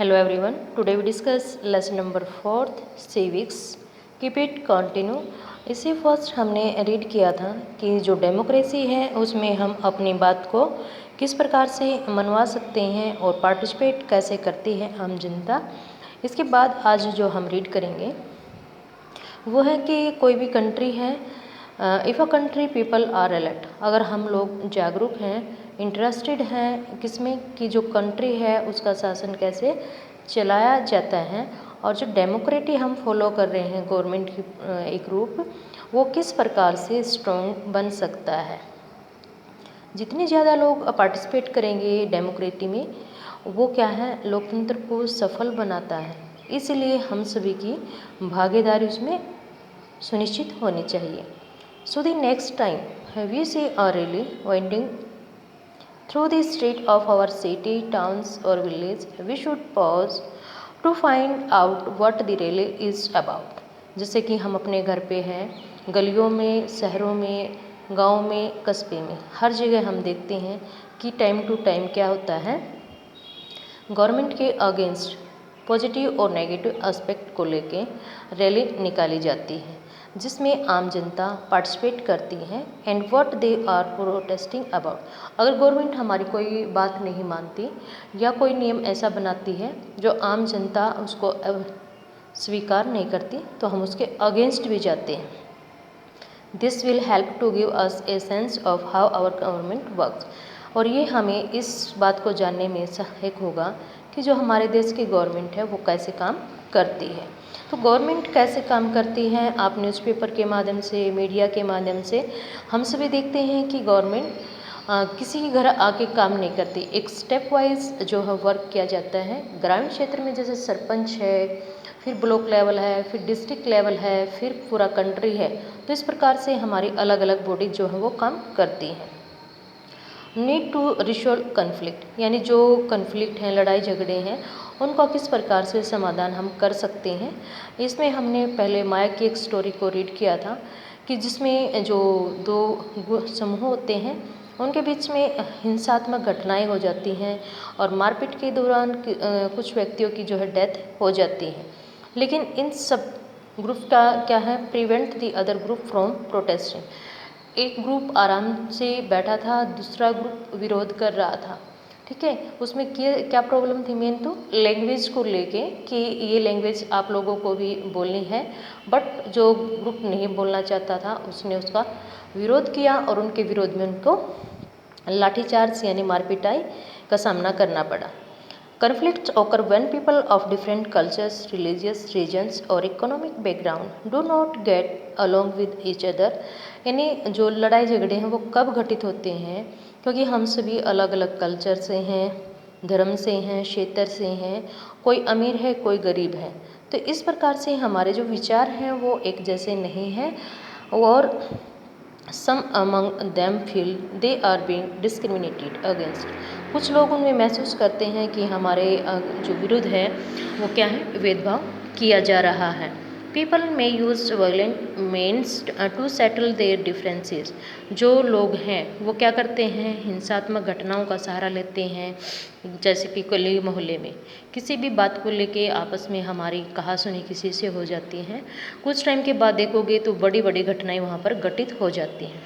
Hello everyone. Today we discuss lesson number 4th civics. Keep it continue. इसी first हमने read किया था कि जो डेमोक्रेसी है उसमें हम अपनी बात को किस प्रकार से मनवा सकते हैं और पार्टिसिपेट कैसे करती है आम जनता। इसके बाद आज जो हम रीड करेंगे वो है कि कोई भी कंट्री है, if a country people are alert, अगर हम लोग जागरूक हैं, इंटरेस्टेड हैं किसमें कि जो कंट्री है उसका शासन कैसे चलाया जाता है और जो डेमोक्रेसी हम फॉलो कर रहे हैं गवर्नमेंट की एक रूप, वो किस प्रकार से स्ट्रॉन्ग बन सकता है। जितने ज़्यादा लोग पार्टिसिपेट करेंगे डेमोक्रेसी में वो क्या है, लोकतंत्र को सफल बनाता है। इसलिए हम सभी की भागीदारी उसमें सुनिश्चित होनी चाहिए। So the next time we see a rally winding through the street of our city, towns or village, we should pause to find out what the rally is about. जैसे कि हम अपने घर पे हैं, गलियों में, शहरों में, गांव में, कस्बे में, हर जगह हम देखते हैं कि टाइम टू टाइम क्या होता है, गवर्नमेंट के अगेंस्ट पॉजिटिव और नेगेटिव एस्पेक्ट को लेके रैली निकाली जाती है जिसमें आम जनता पार्टिसिपेट करती है and what they are protesting about. अगर गवर्नमेंट हमारी कोई बात नहीं मानती या कोई नियम ऐसा बनाती है जो आम जनता उसको स्वीकार नहीं करती तो हम उसके अगेंस्ट भी जाते हैं। This will help to give us a sense of how our government works, और ये हमें इस बात को जानने में सहायक होगा कि जो हमारे देश की गवर्नमेंट है वो कैसे काम करती है। तो गवर्नमेंट कैसे काम करती है, आप न्यूज़पेपर के माध्यम से, मीडिया के माध्यम से हम सभी देखते हैं कि गवर्नमेंट किसी के घर आके काम नहीं करती, एक स्टेप वाइज जो है वर्क किया जाता है। ग्रामीण क्षेत्र में जैसे सरपंच है, फिर ब्लॉक लेवल है, फिर डिस्ट्रिक्ट लेवल है, फिर पूरा कंट्री है, तो इस प्रकार से हमारी अलग अलग बॉडी जो है वो काम करती है। नीड टू रिजॉल्व कन्फ्लिक्ट, यानी जो कन्फ्लिक्ट हैं, लड़ाई झगड़े हैं, उनको किस प्रकार से समाधान हम कर सकते हैं। इसमें हमने पहले माया की एक स्टोरी को रीड किया था कि जिसमें जो दो समूह होते हैं उनके बीच में हिंसात्मक घटनाएं हो जाती हैं और मारपीट के दौरान कुछ व्यक्तियों की जो है डेथ हो जाती है। लेकिन इन सब ग्रुप का क्या है, prevent the other group from protesting. एक ग्रुप आराम से बैठा था, दूसरा ग्रुप विरोध कर रहा था। ठीक है, उसमें क्या प्रॉब्लम थी, मेन तो लैंग्वेज को लेके कि ये लैंग्वेज आप लोगों को भी बोलनी है, बट जो ग्रुप नहीं बोलना चाहता था उसने उसका विरोध किया और उनके विरोध में उनको लाठीचार्ज यानी मारपिटाई का सामना करना पड़ा। Conflicts occur when people of different cultures, religious regions or economic background do not get along with each other। यानी जो लड़ाई झगड़े हैं वो कब घटित होते हैं, क्योंकि हम सभी अलग अलग कल्चर से हैं, धर्म से हैं, क्षेत्र से हैं, कोई अमीर है, कोई गरीब है, तो इस प्रकार से हमारे जो विचार हैं वो एक जैसे नहीं हैं और some among them feel they are being discriminated against। कुछ लोग उनमें महसूस करते हैं कि हमारे जो विरुद्ध है वो क्या है, भेदभाव किया जा रहा है। People may use violent means to settle their differences। जो लोग हैं वो क्या करते हैं, हिंसात्मक घटनाओं का सहारा लेते हैं। जैसे कि गली मोहल्ले में किसी भी बात को लेके आपस में हमारी कहासुनी किसी से हो जाती है, कुछ टाइम के बाद देखोगे तो बड़ी बड़ी घटनाएं वहाँ पर घटित हो जाती हैं।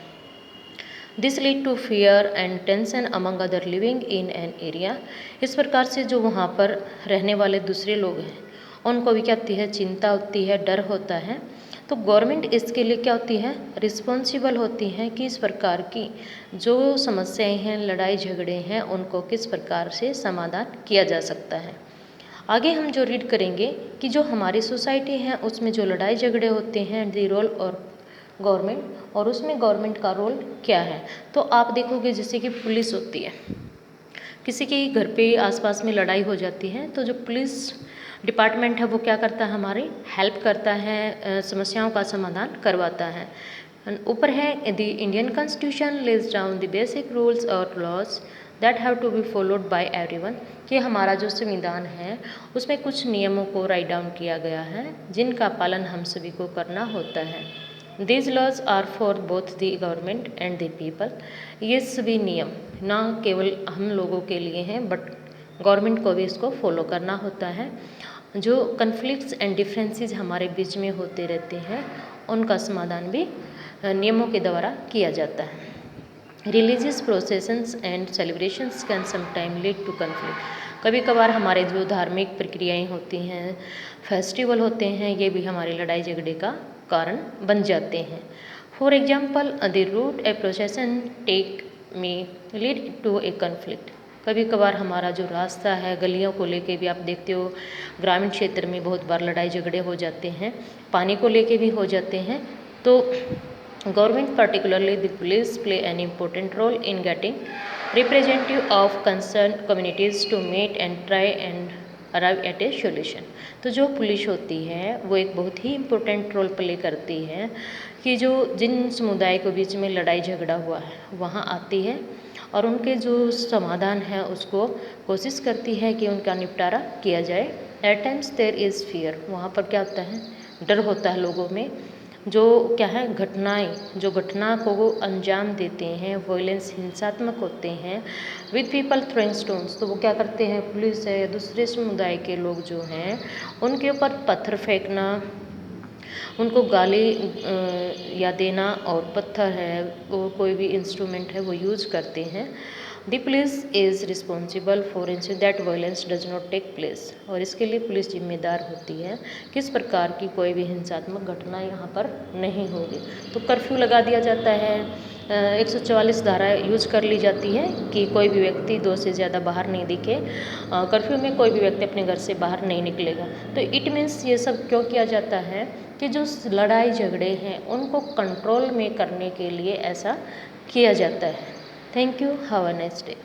This lead to fear and tension among other living in an area. इस प्रकार से जो वहाँ पर रहने वाले दूसरे लोग हैं उनको भी क्या होती है, चिंता होती है, डर होता है। तो गवर्नमेंट इसके लिए क्या होती है, रिस्पॉन्सिबल होती है कि इस प्रकार की जो समस्याएं हैं, लड़ाई झगड़े हैं, उनको किस प्रकार से समाधान किया जा सकता है। आगे हम जो रीड करेंगे कि जो हमारी सोसाइटी है उसमें जो लड़ाई झगड़े होते हैं, द रोल और गवर्नमेंट, और उसमें गवर्नमेंट का रोल क्या है। तो आप देखोगे जैसे कि पुलिस होती है, किसी के घर पे आसपास में लड़ाई हो जाती है तो जो पुलिस डिपार्टमेंट है वो क्या करता है, हमारी हेल्प करता है, समस्याओं का समाधान करवाता है। ऊपर है the Indian constitution lays down the basic rules और laws that have to be followed by everyone. कि हमारा जो संविधान है उसमें कुछ नियमों को राइट डाउन किया गया है जिनका पालन हम सभी को करना होता है। These laws are for both the government and the people। ये सभी नियम ना केवल हम लोगों के लिए हैं बट गवर्नमेंट को भी इसको फॉलो करना होता है। जो कन्फ्लिक्ट्स एंड डिफरेंसेस हमारे बीच में होते रहते हैं उनका समाधान भी नियमों के द्वारा किया जाता है। Religious processions and celebrations can sometime lead to conflict. कभी कभार हमारे जो धार्मिक प्रक्रियाएं होती हैं, फेस्टिवल होते हैं, ये भी हमारी लड़ाई झगड़े का कारण बन जाते हैं। For example the route a procession take में लीड टू ए कन्फ्लिक्ट। कभी कभार हमारा जो रास्ता है, गलियों को लेके भी आप देखते हो ग्रामीण क्षेत्र में बहुत बार लड़ाई झगड़े हो जाते हैं, पानी को लेके भी हो जाते हैं। तो government particularly the police play an important role in getting representative of concerned communities to meet and try and arrive at a solution। तो जो पुलिस होती है वो एक बहुत ही इम्पोर्टेंट रोल प्ले करती है कि जो जिन समुदाय के बीच में लड़ाई झगड़ा हुआ है वहाँ आती है और उनके जो समाधान है उसको कोशिश करती है कि उनका निपटारा किया जाए। At times there is fear. वहाँ पर क्या होता है, डर होता है लोगों में। जो क्या है, घटनाएं जो घटना को वो अंजाम देते हैं, वायलेंस हिंसात्मक होते हैं, विद पीपल थ्रोइंग स्टोन्स। तो वो क्या करते हैं, पुलिस है, दूसरे समुदाय के लोग जो हैं उनके ऊपर पत्थर फेंकना, उनको गाली या देना, और पत्थर है वो कोई भी इंस्ट्रूमेंट है वो यूज करते हैं। The police is responsible for insure that violence does not take place. और इसके लिए पुलिस जिम्मेदार होती है किस प्रकार की कोई भी हिंसात्मक घटना यहाँ पर नहीं होगी। तो कर्फ्यू लगा दिया जाता है, 144 धारा यूज कर ली जाती है कि कोई भी व्यक्ति 2 से ज़्यादा बाहर नहीं दिखे। कर्फ्यू में कोई भी व्यक्ति अपने घर से बाहर नहीं निकलेगा। तो इट मीन्स ये सब क्यों किया जाता है कि जो लड़ाई झगड़े हैं उनको कंट्रोल में करने के लिए ऐसा किया जाता है। Thank you, have a nice day.